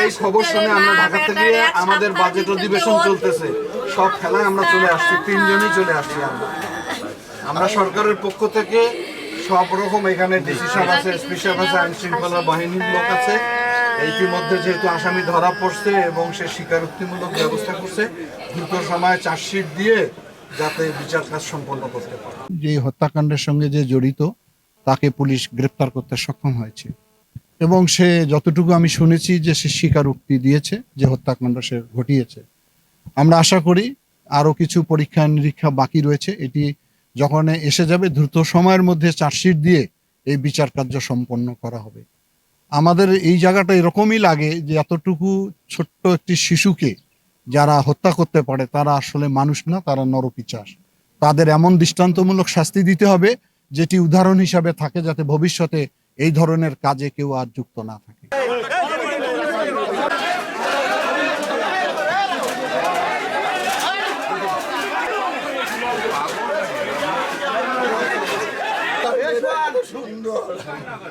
এই খবর শুনে আমরা ঢাকা থেকে, আমাদের বাজেট অধিবেশন চলতেছে, সব খেলায় আমরা চলে আসছি, তিনজনই চলে আসছি। আমরা সরকারের পক্ষ থেকে সব রকম, এখানে ডিসি সাহেব আছে, এসপি সাহেব আছে, আইন শৃঙ্খলা বাহিনীর লোক আছে। ইতিমধ্যে যেহেতু আসামি ধরা পড়ছে এবং সে স্বীকারোক্তিমূলক ব্যবস্থা করছে, দ্রুত সময়ে চার্জশিট দিয়ে যাতে বিচার কাজ সম্পন্ন করতে পারে। যে হত্যাকাণ্ডের সঙ্গে যে জড়িত তাকে পুলিশ গ্রেপ্তার করতে সক্ষম হয়েছে এবং সে যতটুকু আমি শুনেছি যে সে স্বীকারোক্তি দিয়েছে যে হত্যাকাণ্ড সে ঘটিয়েছে। আমরা আশা করি আরও কিছু পরীক্ষা নিরীক্ষা বাকি রয়েছে, এটি যখন এসে যাবে দ্রুত সময়ের মধ্যে চার্জশিট দিয়ে এই বিচার কার্য সম্পন্ন করা হবে। আমাদের এই জায়গাটা এরকমই লাগে যে এতটুকু ছোট্ট একটি শিশুকে যারা হত্যা করতে পারে তারা আসলে মানুষ না, তারা নরপিশাচ। তাদের এমন দৃষ্টান্তমূলক শাস্তি দিতে হবে যেটি উদাহরণ হিসাবে থাকে, যাতে ভবিষ্যতে এই ধরনের কাজে কেউ আর যুক্ত না থাকে।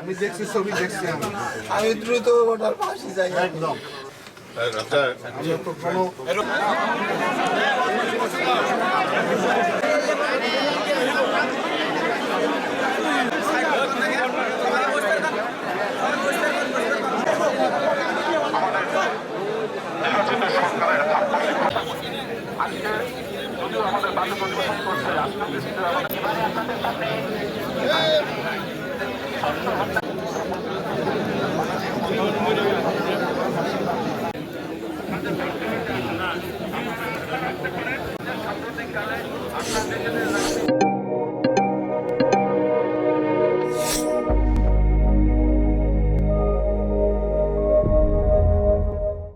আমি দেখছি, ছবি দেখছি, আমি দ্রুত ওটার ফাঁসি যাই একদম। আমরা তো কোনো